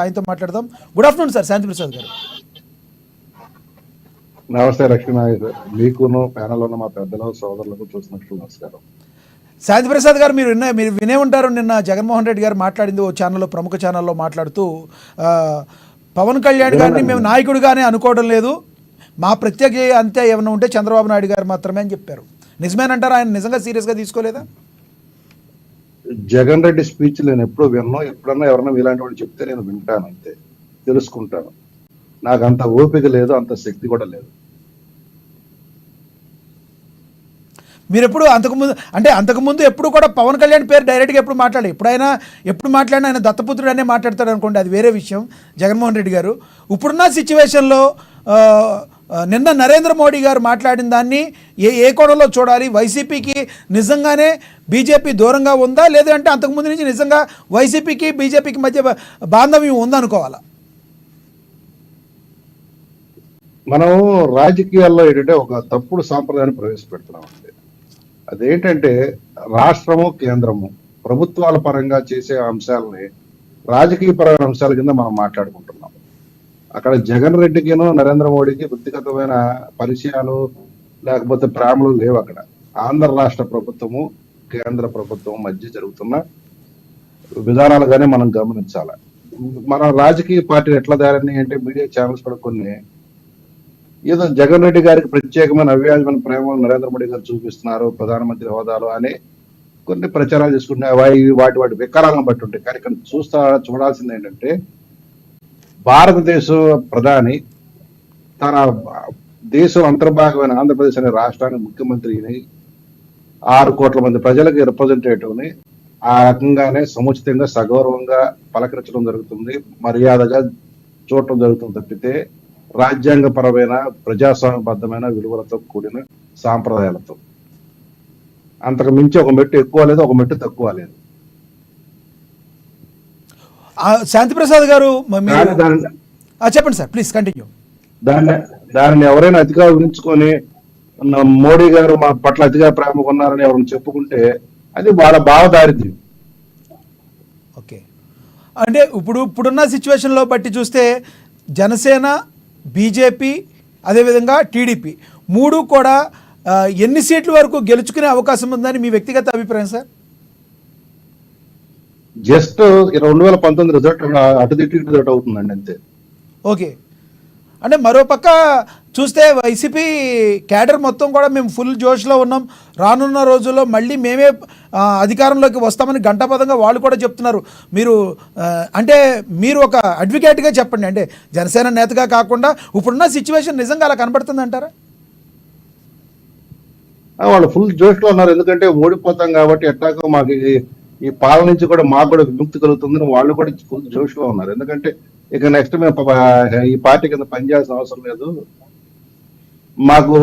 ఆయనతో మాట్లాడదాం. Good afternoon sir శాంతి ప్రసాద్ గారు. నమస్తే లక్ష్మీనారాయణ గారు, మీకును ప్యానల్ ఉన్న మా పెద్దలు సోదరులకు చూసినట్లు నమస్కారం. శాంతి ప్రసాద్ గారు, మీరు వినే ఉంటారు, నిన్న జగన్మోహన్ రెడ్డి గారు మాట్లాడింది ఓ ఛానల్లో, ప్రముఖ ఛానల్లో మాట్లాడుతూ పవన్ కళ్యాణ్ గారిని మేము నాయకుడిగానే అనుకోవడం లేదు, మా ప్రత్యేక అంతే ఏమైనా ఉంటే చంద్రబాబు నాయుడు గారు మాత్రమే అని చెప్పారు. నిజమేనంటారా? ఆయన నిజంగా సీరియస్గా తీసుకోలేదా? జగన్ రెడ్డి స్పీచ్ నేను ఎప్పుడు విన్నాను. ఎప్పుడన్నా ఎవరన్నా ఇలాంటి వాళ్ళు చెప్తే నేను వింటాను, అంతే, తెలుసుకుంటాను. నాకు అంత ఓపిక లేదు, అంత శక్తి కూడా లేదు. మీరు ఎప్పుడు అంతకుముందు ఎప్పుడు కూడా పవన్ కళ్యాణ్ పేరు డైరెక్ట్గా ఎప్పుడు మాట్లాడాలి, ఎప్పుడు మాట్లాడినా ఆయన దత్తపుత్రుడు అనే మాట్లాడతాడు అనుకోండి, అది వేరే విషయం. జగన్మోహన్ రెడ్డి గారు ఇప్పుడున్న సిచ్యువేషన్లో నిన్న నరేంద్ర మోడీ గారు మాట్లాడిన దాన్ని ఏ కోణంలో చూడాలి? వైసీపీకి నిజంగానే బీజేపీ దూరంగా ఉందా, లేదంటే అంతకుముందు నుంచి నిజంగా వైసీపీకి బీజేపీకి మధ్య బాంధవ్యం ఉందనుకోవాలా? మనం రాజకీయాల్లో ఏంటంటే ఒక తప్పుడు సాంప్రదాయాన్ని ప్రవేశపెడుతున్నాం అండి. అదేంటంటే రాష్ట్రము కేంద్రము ప్రభుత్వాల పరంగా చేసే అంశాలని రాజకీయ పరమైన అంశాల కింద మనం మాట్లాడుకుంటున్నాం. అక్కడ జగన్ రెడ్డికిను నరేంద్ర మోడీకి వ్యక్తిగతమైన పరిచయాలు లేకపోతే ప్రేమలు లేవు. అక్కడ ఆంధ్ర రాష్ట్ర ప్రభుత్వము కేంద్ర ప్రభుత్వం మధ్య జరుగుతున్న విధానాలుగానే మనం గమనించాలి. మన రాజకీయ పార్టీలు ఎట్లా దారని అంటే మీడియా ఛానల్స్ కూడా కొన్ని ఏదో జగన్ రెడ్డి గారికి ప్రత్యేకమైన అవ్యాజమైన ప్రేమను నరేంద్ర మోడీ గారు చూపిస్తున్నారు ప్రధానమంత్రి హోదాలో అని కొన్ని ప్రచారాలు చేసుకుంటున్నాయి. వాటి వికారాలను బట్టి ఉంటాయి. కానీ ఇక్కడ చూడాల్సింది ఏంటంటే భారతదేశ ప్రధాని తన దేశం అంతర్భాగమైన ఆంధ్రప్రదేశ్ అనే రాష్ట్రానికి ముఖ్యమంత్రిని 6 కోట్ల మంది ప్రజలకు రిప్రజెంటేటివ్ని ఆ రకంగానే సముచితంగా సగౌరవంగా పలకరించడం జరుగుతుంది, మర్యాదగా చూడటం జరుగుతుంది తప్పితే రాజ్యాంగపరమైన ప్రజాస్వామ్యబద్ధమైన విలువలతో కూడిన సాంప్రదాయాలతో. అంతకు మించి ఒక మెట్టు ఎక్కువ లేదు, ఒక మెట్టు తక్కువ లేదు. శాంతి ప్రసాద్ గారు చెప్పండి సార్, ప్లీజ్ కంటిన్యూ. దానిని ఎవరైనా అతిగా ఊహించుకొని మోడీ గారు మా పట్ల అతిగా ప్రేమ కొన్నారని ఎవరైనా చెప్పుకుంటే అది వాళ్ళ భావదారిద్ర్యం. ఓకే, అంటే ఇప్పుడున్న సిచ్యువేషన్లో బట్టి చూస్తే జనసేన, బీజేపీ, అదేవిధంగా టీడీపీ 3 కూడా ఎన్ని సీట్ల వరకు గెలుచుకునే అవకాశం ఉందని మీ వ్యక్తిగత అభిప్రాయం సార్? జస్ట్ 2019 రిజల్ట్ అటు రిజల్ట్ అవుతుందండి, అంతే. ఓకే, అంటే మరోపక్క చూస్తే వైసీపీ క్యాడర్ మొత్తం కూడా మేము ఫుల్ జోష్లో ఉన్నాం, రానున్న రోజుల్లో మళ్ళీ మేమే అధికారంలోకి వస్తామని ఘంటాపథంగా వాళ్ళు కూడా చెప్తున్నారు. మీరు ఒక అడ్వకేట్గా చెప్పండి, అంటే జనసేన నేతగా కాకుండా ఇప్పుడున్న సిచ్యువేషన్ నిజంగా అలా కనబడుతుంది అంటారా? వాళ్ళు ఫుల్ జోష్లో ఉన్నారు, ఎందుకంటే ఓడిపోతాం కాబట్టి ఎట్లాగో మాకు ఈ పాలన నుంచి కూడా మాకు కూడా విముక్తి కలుగుతుందని వాళ్ళు కూడా ఫుల్ జోష్లో ఉన్నారు. ఎందుకంటే ఇక నెక్స్ట్ మేము ఈ పార్టీ కింద పనిచేయాల్సిన అవసరం లేదు, మాకు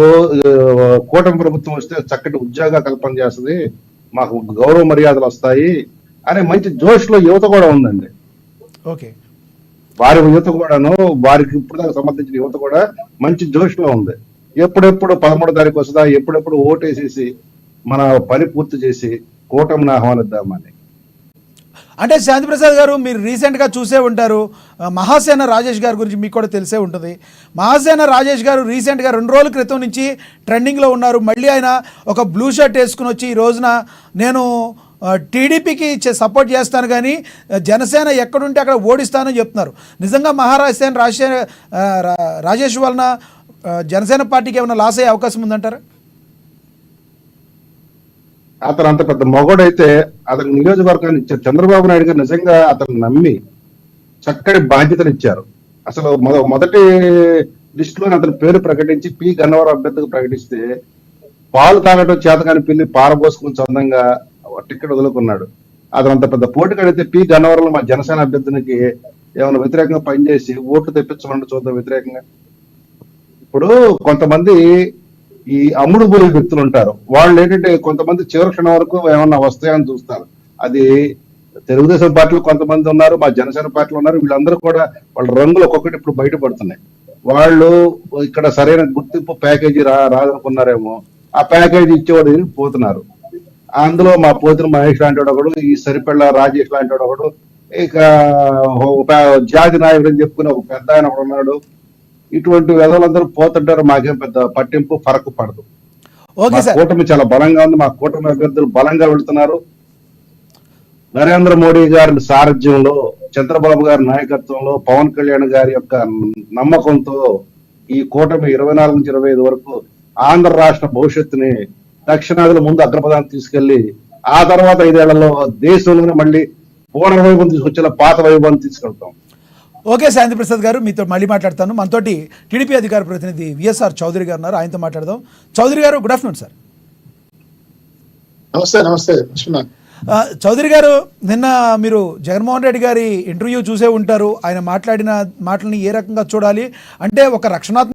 కూటమి ప్రభుత్వం వస్తే చక్కటి ఉద్యోగ కల్పన చేస్తుంది, మాకు గౌరవ మర్యాదలు వస్తాయి అనే మంచి జోష్లో యువత కూడా ఉందండి. ఓకే, వారి యువత కూడాను, వారికి ఇప్పుడు సంబంధించిన యువత కూడా మంచి జోష్లో ఉంది. ఎప్పుడెప్పుడు 13వ తారీఖు వస్తుందా, ఎప్పుడెప్పుడు ఓటేసేసి మన పని పూర్తి చేసి కూటమిని ఆహ్వానిద్దామని. అంటే శాంతి ప్రసాద్ గారు, మీరు రీసెంట్గా చూసే ఉంటారు, మహాసేన రాజేష్ గారి గురించి మీకు కూడా తెలిసే ఉంటుంది. మహాసేన రాజేష్ గారు రీసెంట్గా 2 రోజుల క్రితం నుంచి ట్రెండింగ్లో ఉన్నారు. మళ్ళీ ఆయన ఒక బ్లూ షర్ట్ వేసుకుని వచ్చి ఈ రోజున నేను టీడీపీకి సపోర్ట్ చేస్తాను కానీ జనసేన ఎక్కడుంటే అక్కడ ఓడిస్తానని చెప్తున్నారు. నిజంగా మహాసేన రాజేష్ వలన జనసేన పార్టీకి ఏమైనా లాస్ అయ్యే అవకాశం ఉందంటారా? అతను అంత పెద్ద మొగోడైతే అతను నియోజకవర్గాన్ని ఇచ్చారు. చంద్రబాబు నాయుడు గారు నిజంగా అతను నమ్మి చక్కటి బాధ్యతలు ఇచ్చారు. అసలు మొదటి లిస్టులో అతని పేరు ప్రకటించి పి గన్నవరం అభ్యర్థిగా ప్రకటిస్తే పాలు తాగటం చేతకాని పిల్లి పారబోసుకుని చందంగా టికెట్ వదులుకున్నాడు. అతను అంత పెద్ద పోటీకడితే పి గన్నవరంలో మా జనసేన అభ్యర్థినికి ఏమైనా వ్యతిరేకంగా పనిచేసి ఓట్లు తెప్పించమని చూద్దాం వ్యతిరేకంగా. ఇప్పుడు కొంతమంది ఈ అమ్ముడు పోయే వ్యక్తులు ఉంటారు, వాళ్ళు ఏంటంటే కొంతమంది చివరి క్షణం వరకు ఏమన్నా వస్తాయని చూస్తారు. అది తెలుగుదేశం పార్టీలో కొంతమంది ఉన్నారు, మా జనసేన పార్టీలో ఉన్నారు. వీళ్ళందరూ కూడా వాళ్ళ రంగులు ఒక్కొక్కటి ఇప్పుడు బయటపడుతున్నాయి. వాళ్ళు ఇక్కడ సరైన గుర్తింపు ప్యాకేజీ రాదనుకున్నారేమో, ఆ ప్యాకేజీ ఇచ్చేవాడు పోతున్నారు. అందులో మా పోతున్న మహేష్ లాంటి వాడు ఒకడు, ఈ సరిపెళ్ళ రాజేష్ లాంటి వాడు ఒకడు, ఇక ఒక జాతి నాయకుడు అని చెప్పుకుని ఒక పెద్ద ఆయన ఒకడు ఉన్నాడు. ఇటువంటి విధులందరూ పోతుంటారు, మాకేం పెద్ద పట్టింపు ఫరక్ పడదు. ఓకే మా సార్. కూటమి చాలా బలంగా ఉంది, మా కూటమి అభ్యర్థులు బలంగా వెళ్తున్నారు. నరేంద్ర మోడీ గారి సారథ్యంలో, చంద్రబాబు గారి నాయకత్వంలో, పవన్ కళ్యాణ్ గారి యొక్క నమ్మకంతో ఈ కూటమి 24 నుంచి 25 వరకు ఆంధ్ర రాష్ట్ర భవిష్యత్తుని దక్షిణాదిలో ముందు అగ్రపదాన్ని తీసుకెళ్లి ఆ తర్వాత 5 ఏళ్లలో దేశంలోనే మళ్ళీ పూర్ణ వైభవం తీసుకొచ్చేలా పాత వైభవాన్ని తీసుకెళ్తాం. ఓకే శాంతి ప్రసాద్ గారు, మీతో మళ్ళీ మాట్లాడతాను. మనతోటి టీడీపీ అధికార ప్రతినిధి విఎస్ఆర్ చౌదరి గారు ఉన్నారు, ఆయనతో మాట్లాడదాం. చౌదరి గారు, గుడ్ ఆఫ్టర్నూన్ సార్. నమస్తే. నమస్తే విశ్వనాథ్. చౌదరి గారు, నిన్న మీరు జగన్మోహన్ రెడ్డి గారి ఇంటర్వ్యూ చూసే ఉంటారు. ఆయన మాట్లాడిన మాటలని ఏ రకంగా చూడాలి అంటే, ఒక రక్షణాత్మక